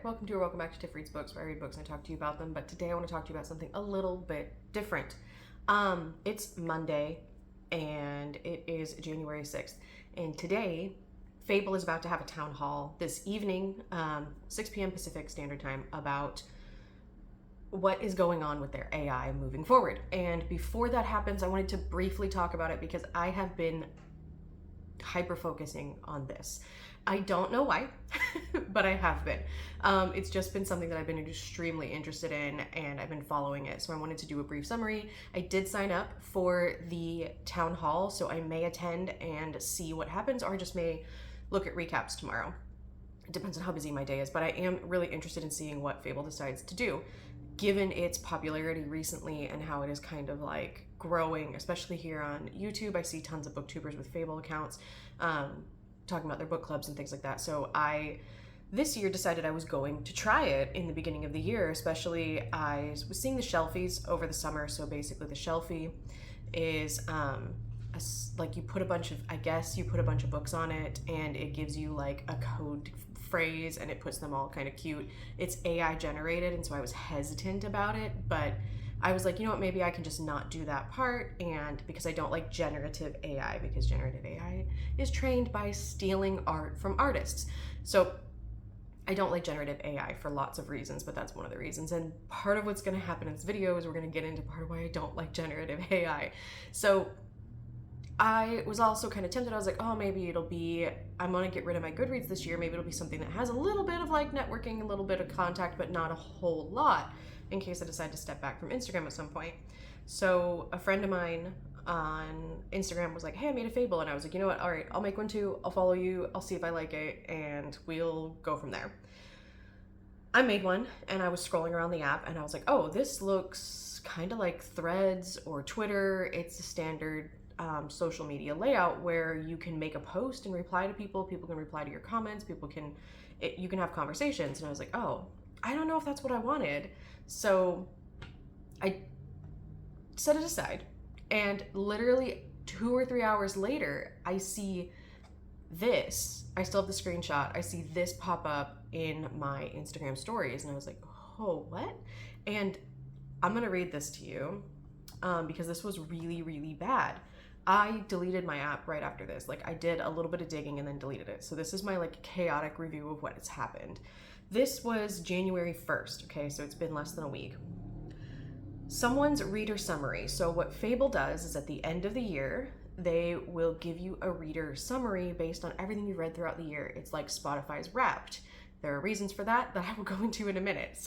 welcome to or welcome back to Tiff Reads Books, where I read books and I talk to you about them, but today I want to talk to you about something a little bit different. It's Monday, and it is January 6th, and today, Fable is about to have a town hall this evening, 6 p.m. Pacific Standard Time, about what is going on with their AI moving forward. And before that happens, I wanted to briefly talk about it because I have been hyper-focusing on this. I don't know why, but I have been. It's just been something that I've been extremely interested in, and I've been following it. So I wanted to do a brief summary. I did sign up for the town hall, so I may attend and see what happens, or I just may look at recaps tomorrow. It depends on how busy my day is, but I am really interested in seeing what Fable decides to do, given its popularity recently and how it is kind of like growing, especially here on YouTube. I see tons of booktubers with Fable accounts talking about their book clubs and things like that. So I, this year, decided I was going to try it in the beginning of the year, especially I was seeing the Shelfies over the summer. So basically the Shelfie is like you put a bunch of books on it, and it gives you like a code phrase and it puts them all kind of cute. It's AI generated, and so I was hesitant about it, but I was like, you know what, maybe I can just not do that part, and because I don't like generative AI, because generative AI is trained by stealing art from artists. So I don't like generative AI for lots of reasons, but that's one of the reasons. And part of what's going to happen in this video is we're going to get into part of why I don't like generative AI. So I was also kind of tempted. I was like, oh, maybe I'm going to get rid of my Goodreads this year. Maybe it'll be something that has a little bit of like networking, a little bit of contact, but not a whole lot, in case I decide to step back from Instagram at some point. So a friend of mine on Instagram was like, hey, I made a Fable. And I was like, you know what? All right, I'll make one too. I'll follow you. I'll see if I like it, and we'll go from there. I made one, and I was scrolling around the app, and I was like, oh, this looks kind of like Threads or Twitter. It's a standard social media layout where you can make a post and reply to people. People can reply to your comments. You can have conversations. And I was like, oh, I don't know if that's what I wanted. So I set it aside, and literally 2 or 3 hours later, I see this. I still have the screenshot. I see this pop up in my Instagram stories, and I was like, oh, what? And I'm gonna read this to you because this was really, really bad. I deleted my app right after this. Like, I did a little bit of digging and then deleted it. So this is my like chaotic review of what has happened. This was January 1st, okay, so it's been less than a week. Someone's reader summary. So what Fable does is at the end of the year, they will give you a reader summary based on everything you've read throughout the year. It's like Spotify's Wrapped. There are reasons for that I will go into in a minute.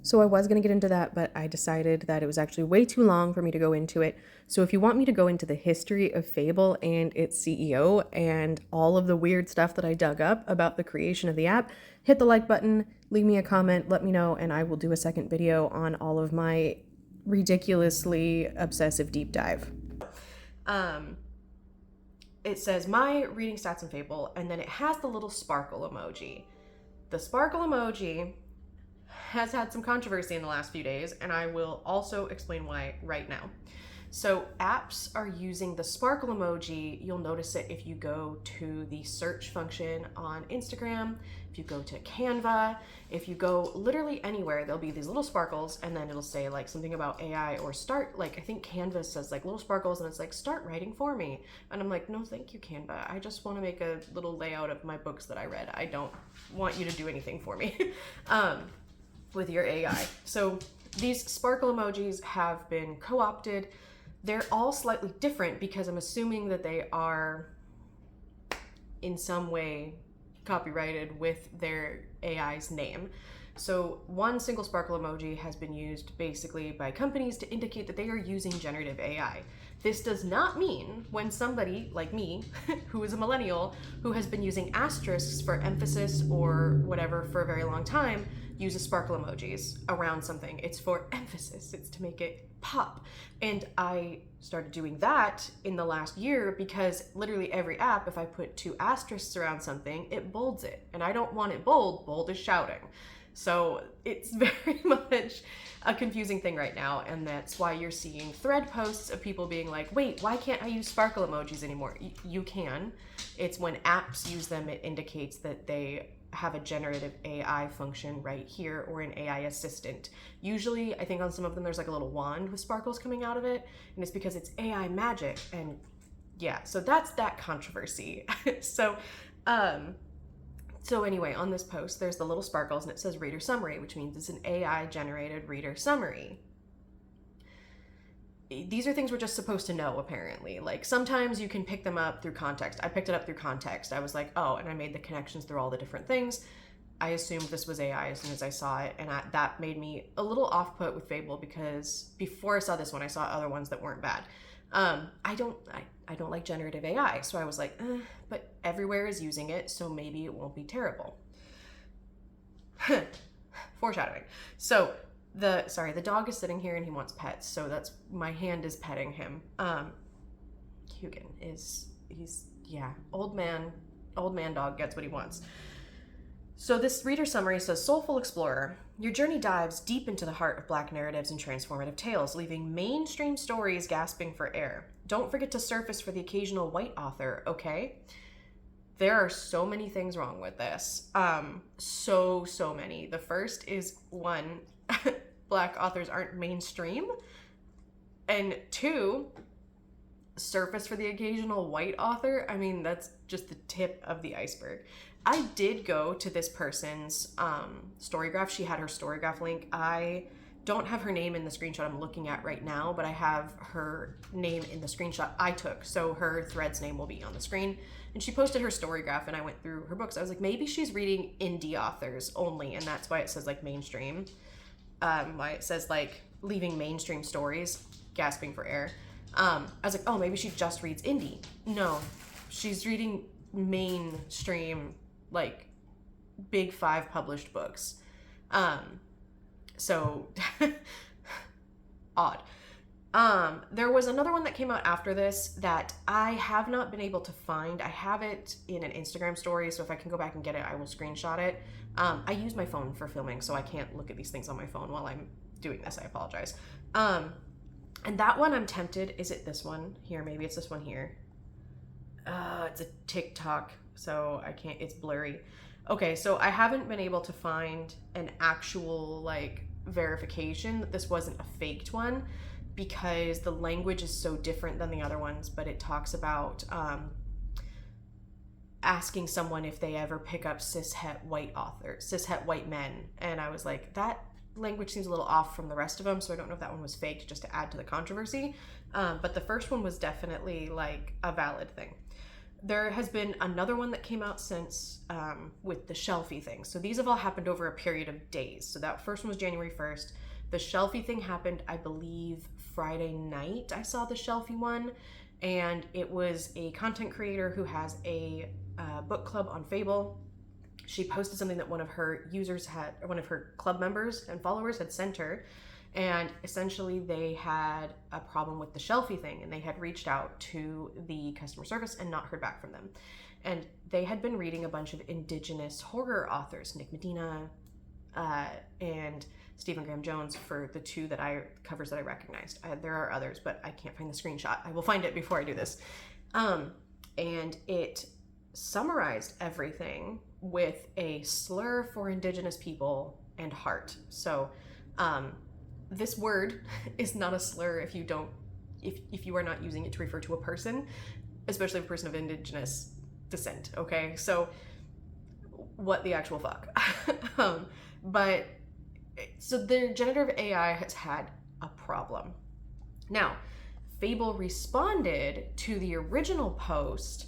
So I was going to get into that, but I decided that it was actually way too long for me to go into it. So if you want me to go into the history of Fable and its CEO and all of the weird stuff that I dug up about the creation of the app, hit the like button, leave me a comment, let me know, and I will do a second video on all of my ridiculously obsessive deep dive. It says my reading stats in Fable, and then it has the little sparkle emoji. The sparkle emoji has had some controversy in the last few days, and I will also explain why right now. So apps are using the sparkle emoji. You'll notice it if you go to the search function on Instagram, if you go to Canva, if you go literally anywhere, there'll be these little sparkles, and then it'll say like something about AI or start, like I think Canva says like little sparkles, and it's like start writing for me. And I'm like, no, thank you, Canva. I just want to make a little layout of my books that I read. I don't want you to do anything for me. With your AI. So these sparkle emojis have been co-opted. They're all slightly different because I'm assuming that they are in some way copyrighted with their AI's name. So one single sparkle emoji has been used basically by companies to indicate that they are using generative AI. This does not mean when somebody like me, who is a millennial, who has been using asterisks for emphasis or whatever for a very long time, uses sparkle emojis around something. It's for emphasis. It's to make it pop. And I started doing that in the last year because literally every app, if I put 2 asterisks around something, it bolds it. And I don't want it bold. Bold is shouting. So it's very much a confusing thing right now, and that's why you're seeing thread posts of people being like, wait, why can't I use sparkle emojis anymore? You can. It's when apps use them, it indicates that they have a generative AI function right here or an AI assistant. Usually, I think on some of them there's like a little wand with sparkles coming out of it, and it's because it's AI magic. And yeah, so that's that controversy. So, so anyway, on this post, there's the little sparkles and it says reader summary, which means it's an AI generated reader summary. These are things we're just supposed to know, apparently. Like, sometimes you can pick them up through context. I picked it up through context. I was like, oh, and I made the connections through all the different things. I assumed this was AI as soon as I saw it, and that made me a little off-put with Fable, because before I saw this one, I saw other ones that weren't bad. I don't like generative AI, so I was like, but everywhere is using it, so maybe it won't be terrible. Foreshadowing. So the dog is sitting here and he wants pets, so that's, my hand is petting him. Hugin he's old man dog gets what he wants. So this reader summary says, Soulful Explorer, your journey dives deep into the heart of Black narratives and transformative tales, leaving mainstream stories gasping for air. Don't forget to surface for the occasional white author, okay? There are so many things wrong with this. So many. The first is, one, Black authors aren't mainstream. And two, surface for the occasional white author. I mean, that's just the tip of the iceberg. I did go to this person's Storygraph. She had her Storygraph link. I don't have her name in the screenshot I'm looking at right now, but I have her name in the screenshot I took. So her thread's name will be on the screen. And she posted her Storygraph, and I went through her books. I was like, maybe she's reading indie authors only, and that's why it says like mainstream. Why it says like leaving mainstream stories gasping for air. I was like, oh, maybe she just reads indie. No, she's reading mainstream, like big 5 published books. So odd. There was another one that came out after this that I have not been able to find. I have it in an Instagram story, so if I can go back and get it, I will screenshot it. I use my phone for filming, so I can't look at these things on my phone while I'm doing this. I apologize. And that one I'm tempted. Is it this one here? Maybe it's this one here. It's a TikTok, so I can't, it's blurry. Okay, so I haven't been able to find an actual like verification that this wasn't a faked one, because the language is so different than the other ones, but it talks about asking someone if they ever pick up cishet white men. And I was like, that language seems a little off from the rest of them, so I don't know if that one was faked just to add to the controversy. But the first one was definitely like a valid thing. There has been another one that came out since with the Shelfie thing. So these have all happened over a period of days. So that first one was January 1st. The Shelfie thing happened, I believe, Friday night. I saw the Shelfie one, and it was a content creator who has a book club on Fable. She posted something that one of her club members and followers had sent her, and essentially they had a problem with the Shelfie thing, and they had reached out to the customer service and not heard back from them. And they had been reading a bunch of indigenous horror authors, Nick Medina and Stephen Graham Jones, for the two covers that I recognized. There are others, but I can't find the screenshot. I will find it before I do this. And it summarized everything with a slur for indigenous people and heart. So this word is not a slur if you are not using it to refer to a person, especially a person of indigenous descent. Okay, so what the actual fuck? But so the generative AI has had a problem. Now, Fable responded to the original post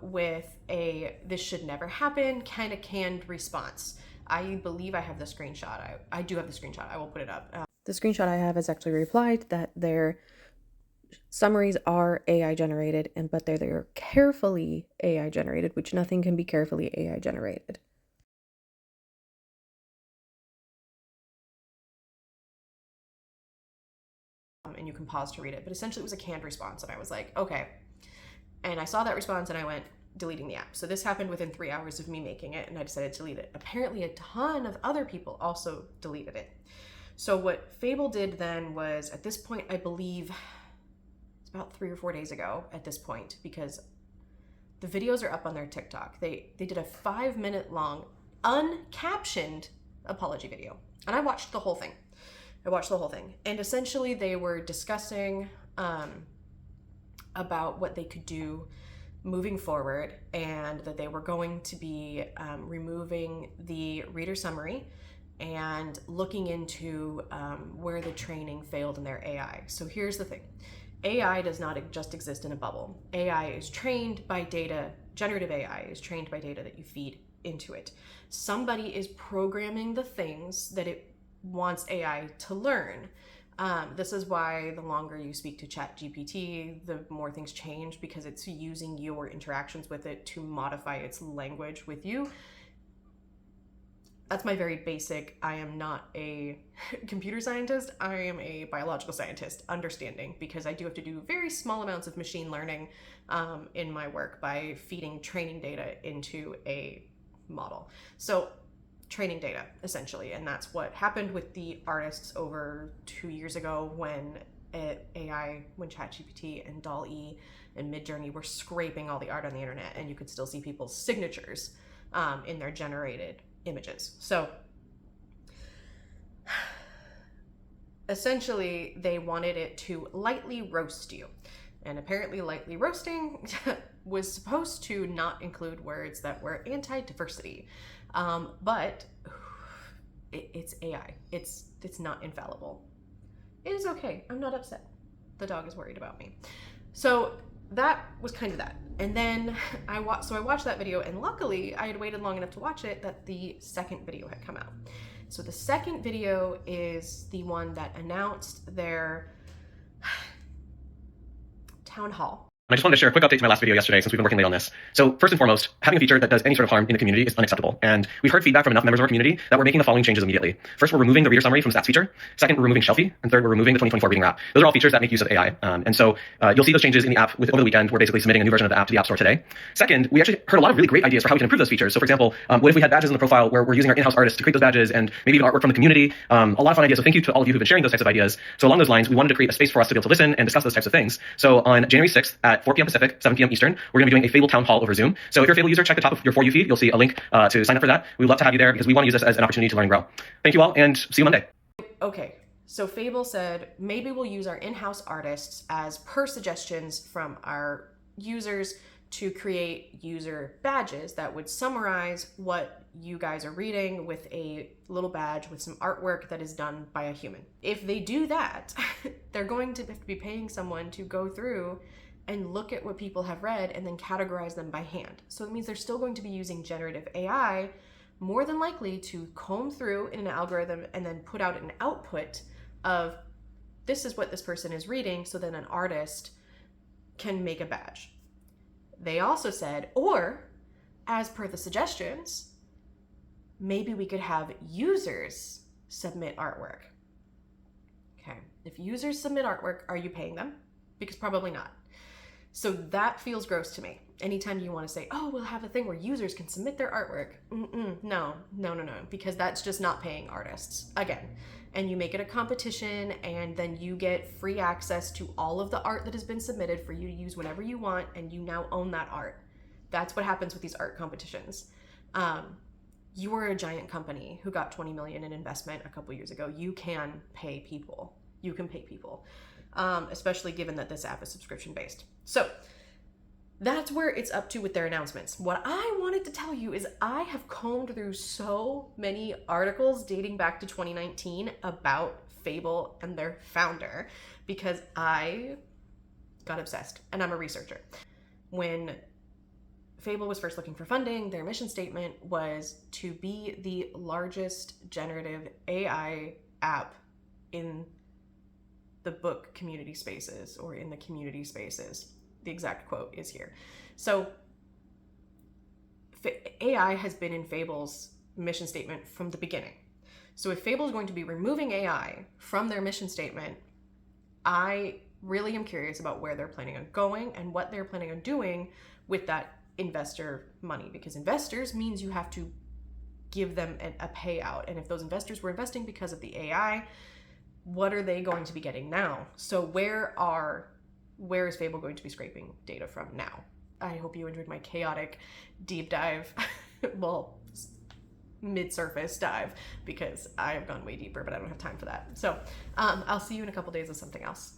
with a "this should never happen" kind of canned response. I believe I have the screenshot. I do have the screenshot. I will put it up. The screenshot I have is actually replied that their summaries are AI generated, but they're carefully AI generated, which nothing can be carefully AI generated. And you can pause to read it, but essentially it was a canned response, and I was like, okay. And I saw that response and I went, deleting the app. So this happened within 3 hours of me making it, and I decided to delete it. Apparently a ton of other people also deleted it. So what Fable did then was, at this point, I believe it's about 3 or 4 days ago at this point, because The videos are up on their TikTok. They did a 5-minute long uncaptioned apology video, and I watched the whole thing. And essentially they were discussing about what they could do moving forward, and that they were going to be removing the reader summary and looking into where the training failed in their AI. So here's the thing. AI does not just exist in a bubble. AI is trained by data. Generative AI is trained by data that you feed into it. Somebody is programming the things that it wants AI to learn. This is why the longer you speak to ChatGPT, the more things change, because it's using your interactions with it to modify its language with you. That's my very basic, I am not a computer scientist, I am a biological scientist understanding, because I do have to do very small amounts of machine learning in my work by feeding training data into a model. So training data, essentially, and that's what happened with the artists over 2 years ago when when ChatGPT and DALL-E and Midjourney were scraping all the art on the internet, and you could still see people's signatures in their generated images. So essentially they wanted it to lightly roast you, and apparently lightly roasting was supposed to not include words that were anti-diversity, but it's AI. It's not infallible. It is okay. I'm not upset. The dog is worried about me. So that was kind of that. And then I watched that video, and luckily I had waited long enough to watch it that the second video had come out. So the second video is the one that announced their town hall. I just wanted to share a quick update to my last video yesterday, since we've been working late on this. So first and foremost, having a feature that does any sort of harm in the community is unacceptable. And we've heard feedback from enough members of our community that we're making the following changes immediately. First, we're removing the reader summary from stats feature. Second, we're removing Shelfie. And third, we're removing the 2024 reading wrap. Those are all features that make use of AI. And so you'll see those changes in the app over the weekend. We're basically submitting a new version of the app to the App Store today. Second, we actually heard a lot of really great ideas for how we can improve those features. So for example, what if we had badges in the profile where we're using our in-house artists to create those badges, and maybe even artwork from the community? A lot of fun ideas. So thank you to all of you who've been sharing those types of ideas. So along those lines, we wanted to create a space for us to be able to listen and discuss those types of things. So on January 6th at 4 p.m. Pacific, 7 p.m. Eastern, we're going to be doing a Fable town hall over Zoom. So if you're a Fable user, check the top of your For You feed. You'll see a link to sign up for that. We would love to have you there, because we want to use this as an opportunity to learn and grow. Thank you all, and see you Monday. Okay, so Fable said, maybe we'll use our in-house artists as per suggestions from our users to create user badges that would summarize what you guys are reading with a little badge with some artwork that is done by a human. If they do that, they're going to have to be paying someone to go through and look at what people have read and then categorize them by hand. So it means they're still going to be using generative AI, more than likely, to comb through in an algorithm and then put out an output of, this is what this person is reading, so then an artist can make a badge. They also said, or as per the suggestions, maybe we could have users submit artwork. Okay, if users submit artwork, are you paying them? Because probably not. So that feels gross to me. Anytime you want to say, oh, we'll have a thing where users can submit their artwork. No, because that's just not paying artists, again. And you make it a competition, and then you get free access to all of the art that has been submitted for you to use whenever you want, and you now own that art. That's what happens with these art competitions. You are a giant company who got 20 million in investment a couple years ago. You can pay people. You can pay people. Especially given that this app is subscription based. So that's where it's up to with their announcements. What I wanted to tell you is I have combed through so many articles dating back to 2019 about Fable and their founder, because I got obsessed, and I'm a researcher. When Fable was first looking for funding, their mission statement was to be the largest generative AI app in the book community spaces, or in the community spaces. The exact quote is here. So AI has been in Fable's mission statement from the beginning. So if Fable is going to be removing AI from their mission statement, I really am curious about where they're planning on going and what they're planning on doing with that investor money, because investors means you have to give them a payout. And if those investors were investing because of the AI, what are they going to be getting now? So where is Fable going to be scraping data from now? I hope you enjoyed my chaotic deep dive. Well, mid-surface dive, because I have gone way deeper, but I don't have time for that. So I'll see you in a couple days with something else.